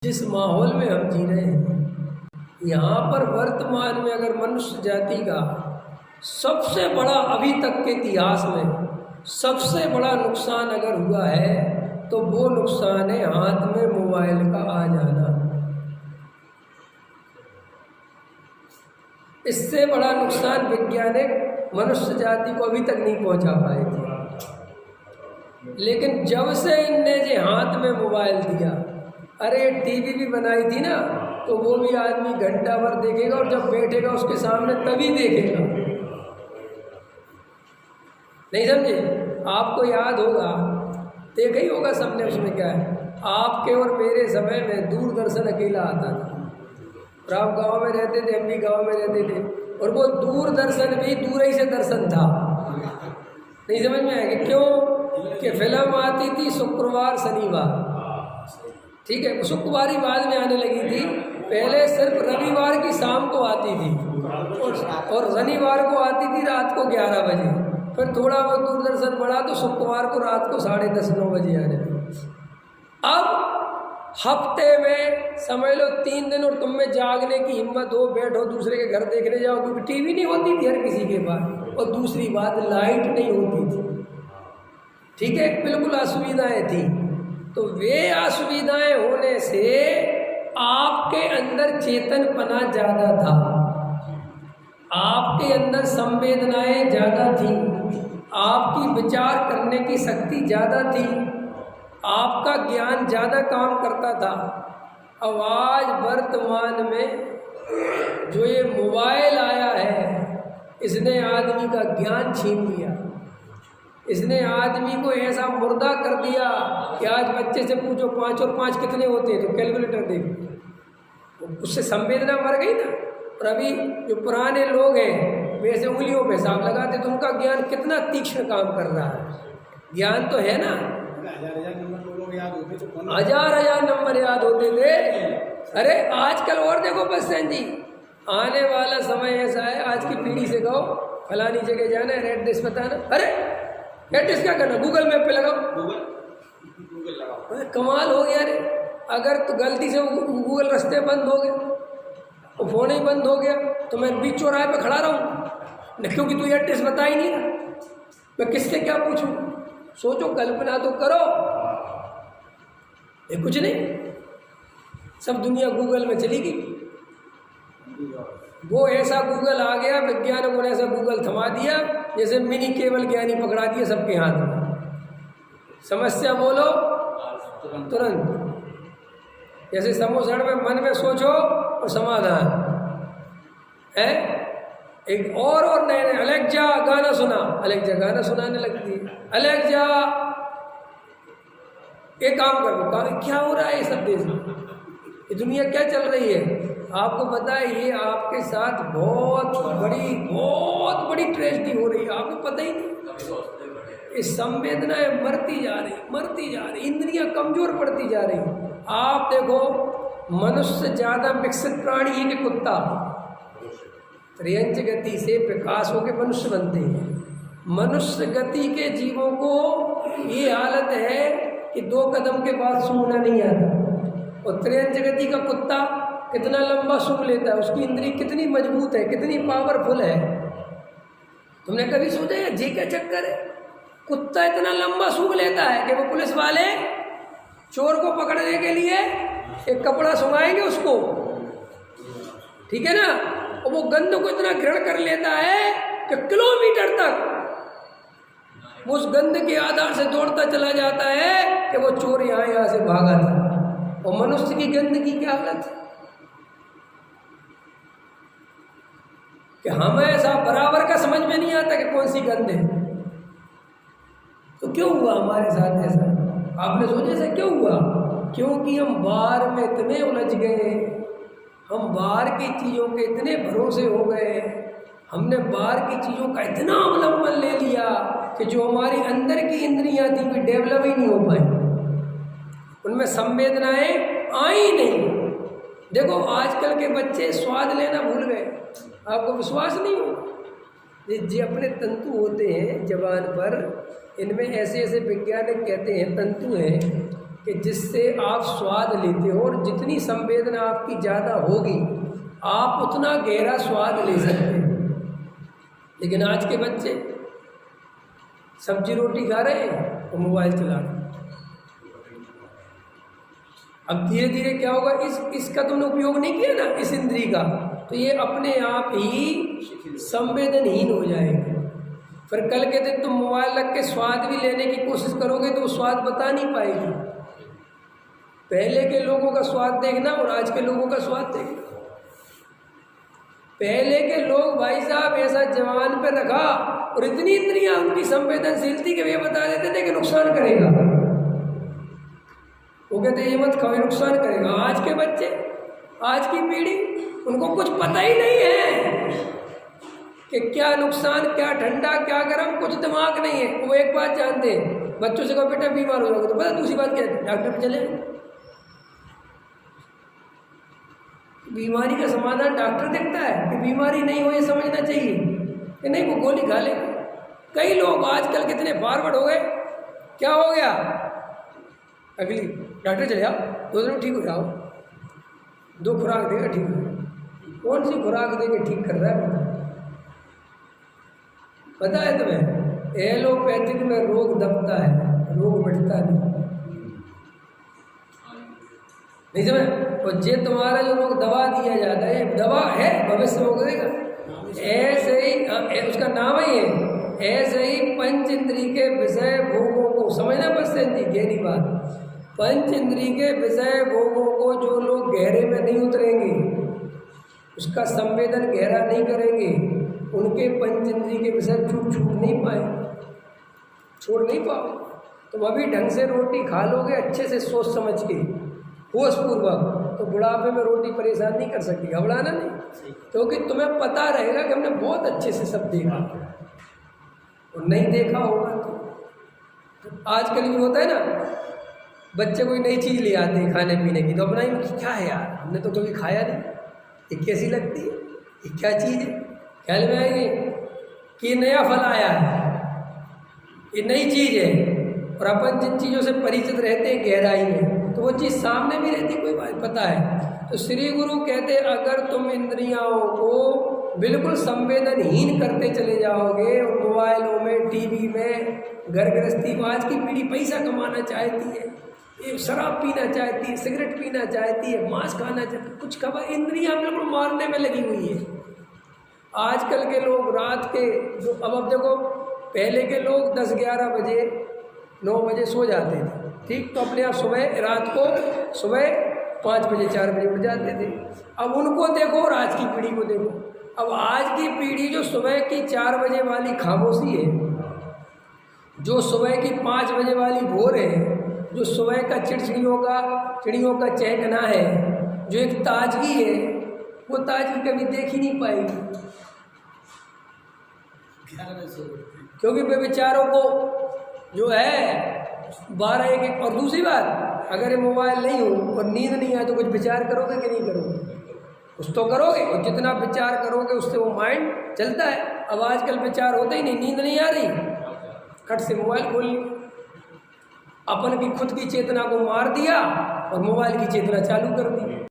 जिस माहौल में हम जी रहे हैं, यहाँ पर वर्तमान में अगर मनुष्य जाति का सबसे बड़ा अभी तक के इतिहास में सबसे बड़ा नुकसान अगर हुआ है तो वो नुकसान है हाथ में मोबाइल का आ जाना। इससे बड़ा नुकसान वैज्ञानिक मनुष्य जाति को अभी तक नहीं पहुंचा पाए थे, लेकिन जब से इनने जो हाथ में मोबाइल दिया, अरे टीवी भी बनाई थी ना, तो वो भी आदमी घंटा भर देखेगा और जब बैठेगा उसके सामने तभी देखेगा। नहीं समझे? आपको याद होगा, देखा ही होगा सबने, उसमें क्या है, आपके और मेरे समय में दूरदर्शन अकेला आता था और आप गांव में रहते थे, हम भी गांव में रहते थे, और वो दूरदर्शन भी दूर ही से दर्शन था। नहीं समझ में आएगा क्यों? कि फिल्म आती थी शुक्रवार शनिवार, ठीक है, शुक्रवार ही बाद में आने लगी थी, पहले सिर्फ रविवार की शाम को आती थी और शनिवार को आती थी रात को 11 बजे। फिर थोड़ा बहुत दूरदर्शन बढ़ा तो शुक्रवार को रात को 10:30-9 बजे आने लगी। अब हफ्ते में समझ लो 3 दिन और तुम में जागने की हिम्मत हो, बैठो दूसरे के घर देखने जाओ, क्योंकि टीवी नहीं होती थी हर किसी के पास, और दूसरी बात लाइट नहीं होती थी, ठीक है, बिल्कुल असुविधाएं थी। तो वे असुविधाएं होने से आपके अंदर चेतनपना ज़्यादा था, आपके अंदर संवेदनाएं ज़्यादा थी, आपकी विचार करने की शक्ति ज़्यादा थी, आपका ज्ञान ज़्यादा काम करता था। अब आज वर्तमान में जो ये मोबाइल आया है, इसने आदमी का ज्ञान छीन लिया, इसने आदमी को ऐसा मुर्दा कर दिया कि आज बच्चे से पूछो 5 और 5 कितने होते हैं, तो कैलकुलेटर देखो, उससे संवेदना मर गई ना। और अभी जो पुराने लोग हैं वैसे उंगलियों पे हिसाब लगाते, तो उनका ज्ञान कितना तीक्ष्ण काम कर रहा है, ज्ञान तो है ना, हजार नंबर याद होते थे। अरे आजकल और देखो बच्चन जी, आने वाला समय ऐसा है, आज की पीढ़ी से कहो फलानी जगह जाना है, एड्रेस बताना, अरे एड्रेस क्या करना, गूगल मैप पे लगाओ, गूगल लगाओ। कमाल हो गया रे। अगर तो गलती से गूगल रास्ते बंद हो गए, वो फोन ही बंद हो गया, तो मैं बीच चौराहे पे खड़ा रहूँ, क्योंकि तू एड्रेस बता ही नहीं रहा, मैं किससे क्या पूछूं? सोचो, कल्पना तो करो, ये कुछ नहीं, सब दुनिया गूगल में चली गई। वो ऐसा गूगल आ गया, वैज्ञानिकों ने ऐसा गूगल थमा दिया जैसे मिनी केबल ज्ञानी पकड़ा दिया सबके हाथ में। समस्या बोलो तुरंत, जैसे समोसड़ में मन में सोचो और समाधान है। एक और नए नए, अलेक्जा गाना सुना, अलेक्जा गाना सुनाने लगती है, अलेक्जा एक काम करो, काम क्या हो रहा है ये सब देश में, ये दुनिया क्या चल रही है? आपको पता है ये आपके साथ बहुत बड़ी ट्रेजेडी हो रही है, आपको पता ही नहीं। इस संवेदनाएं मरती जा रही, इंद्रियां कमजोर पड़ती जा रही। आप देखो, मनुष्य ज़्यादा विकसित प्राणी है कि कुत्ता? त्रियंच गति से प्रकाश होकर मनुष्य बनते हैं। मनुष्य गति के जीवों को ये हालत है कि 2 कदम के बाद सूंघना नहीं आता, और त्रियंच गति का कुत्ता कितना लंबा सूंघ लेता है, उसकी इंद्री कितनी मजबूत है, कितनी पावरफुल है। तुमने कभी सोचा है जी क्या चक्कर है? कुत्ता इतना लंबा सूंघ लेता है कि वो पुलिस वाले चोर को पकड़ने के लिए एक कपड़ा सुंघाएंगे उसको, ठीक है ना, और वो गंध को इतना ग्रहण कर लेता है कि किलोमीटर तक वो उस गंध के आधार से दौड़ता चला जाता है कि वो चोर यहाँ से भागा था। और मनुष्य की गंध की क्या हालत है कि हमें ऐसा बराबर का समझ में नहीं आता कि कौन सी गंध है। तो क्यों हुआ हमारे साथ ऐसा? आपने सोचा ऐसा क्यों हुआ? क्योंकि हम बाहर में इतने उलझ गए, हम बाहर की चीज़ों के इतने भरोसे हो गए, हमने बाहर की चीज़ों का इतना अवलंबन ले लिया कि जो हमारी अंदर की इंद्रियां थी वे डेवलप ही नहीं हो पाई, उनमें संवेदनाएं आई नहीं। देखो आजकल के बच्चे स्वाद लेना भूल गए, आपको विश्वास नहीं होगा। ये अपने तंतु होते हैं जबान पर, इनमें ऐसे ऐसे वैज्ञानिक कहते हैं तंतु हैं कि जिससे आप स्वाद लेते हो, और जितनी संवेदना आपकी ज़्यादा होगी आप उतना गहरा स्वाद ले सकते हैं। लेकिन आज के बच्चे सब्जी रोटी खा रहे हैं और मोबाइल चला रहे हैं। अब धीरे धीरे क्या होगा, इसका तुमने उपयोग नहीं किया ना, इस इंद्री का, तो ये अपने आप ही संवेदनहीन हो जाएगा। फिर कल के दिन तुम मोबाइल रख के स्वाद भी लेने की कोशिश करोगे तो स्वाद बता नहीं पाएगी। पहले के लोगों का स्वाद देखना और आज के लोगों का स्वाद देखना। पहले के लोग भाई साहब ऐसा जवान पे रखा और इतनी इंद्रियां उनकी संवेदनशील थी कि वे बता देते थे कि नुकसान करेगा, वो कहते ये मत खाओ, नुकसान करेगा। आज के बच्चे, आज की पीढ़ी, उनको कुछ पता ही नहीं है कि क्या नुकसान, क्या ठंडा, क्या गर्म, कुछ दिमाग नहीं है। वो एक बात जानते हैं, बच्चों से कहो बेटा बीमार हो जाओगे तो पता दूसरी बात क्या है, डॉक्टर पे चले। बीमारी का समाधान डॉक्टर देखता है कि बीमारी नहीं हो, ये समझना चाहिए कि नहीं वो गोली खा लेगा। कई लोग आजकल कितने फॉरवर्ड हो गए, क्या हो गया, अगली डॉक्टर चले आओ, 2 दिन में ठीक हो जाओ, 2 खुराक देगा ठीक हो जाओ। कौन सी खुराक देके ठीक कर रहा है पता है तुम्हें? एलोपैथिक में रोग दबता है, रोग मिटता नहीं समझ। और जे तुम्हारा जो रोग दवा दिया जाता है, दवा है, भविष्य में करेगा ऐसे ही, उसका नाम ही है ऐसे ही। पंच इंद्री के विषय भोगों को समझना, बस गहरी बात, पंच इंद्री के विषय भोगों को जो लोग गहरे में नहीं उतरेंगे, उसका संवेदन गहरा नहीं करेंगे, उनके पंच इंद्री के विषय छूट नहीं पाए, छोड़ नहीं पाओ। तुम अभी ढंग से रोटी खा लोगे अच्छे से सोच समझ के, होश पूर्वक, तो बुढ़ापे में रोटी परेशान नहीं कर सकती, घबराना नहीं, क्योंकि तुम्हें पता रहेगा कि हमने बहुत अच्छे से सब देखा। और नहीं देखा होगा तो आजकल भी होता है ना, बच्चे कोई नई चीज़ ले आते हैं खाने पीने की, तो अपना ही क्या है यार, हमने तो कभी खाया नहीं, ये कैसी लगती है, ये क्या चीज़ है, ख्याल में आएगी कि ये नया फल आया है, ये नई चीज़ है। और अपन जिन चीज़ों से परिचित रहते हैं गहराई में, तो वो चीज़ सामने भी रहती, कोई बात पता है। तो श्री गुरु कहते अगर तुम इंद्रियों को बिल्कुल संवेदनहीन करते चले जाओगे, और मोबाइलों में, टीवी में, घर गृहस्थी में, आज की पीढ़ी पैसा कमाना चाहती है, ये शराब पीना चाहती है, सिगरेट पीना चाहती है, मांस खाना चाहती है, कुछ खबर, इंद्रियां बिल्कुल मारने में लगी हुई है। आजकल के लोग रात के जो, अब देखो पहले के लोग 10-11 बजे 9 बजे सो जाते थे, ठीक, तो अपने आप सुबह, रात को सुबह 5 बजे 4 बजे उठ जाते थे। अब उनको देखो और आज की पीढ़ी को देखो, अब आज की पीढ़ी जो सुबह की 4 बजे वाली खामोशी है, जो सुबह की 5 बजे वाली भोर है, जो सुबह का चिड़ियों का चहकना है, जो एक ताजगी है, वो ताजगी कभी देखी नहीं पाएगी, क्योंकि वे बेचारों को जो है 12-1 और दूसरी बात, अगर ये मोबाइल नहीं हो और नींद नहीं आए तो कुछ विचार करोगे कि नहीं करोगे, कुछ तो करोगे, और जितना विचार करोगे उससे वो माइंड चलता है। अब आजकल विचार होते ही नहीं, नींद नहीं आ रही, खट से मोबाइल खोल ली, अपन की खुद की चेतना को मार दिया और मोबाइल की चेतना चालू कर दी।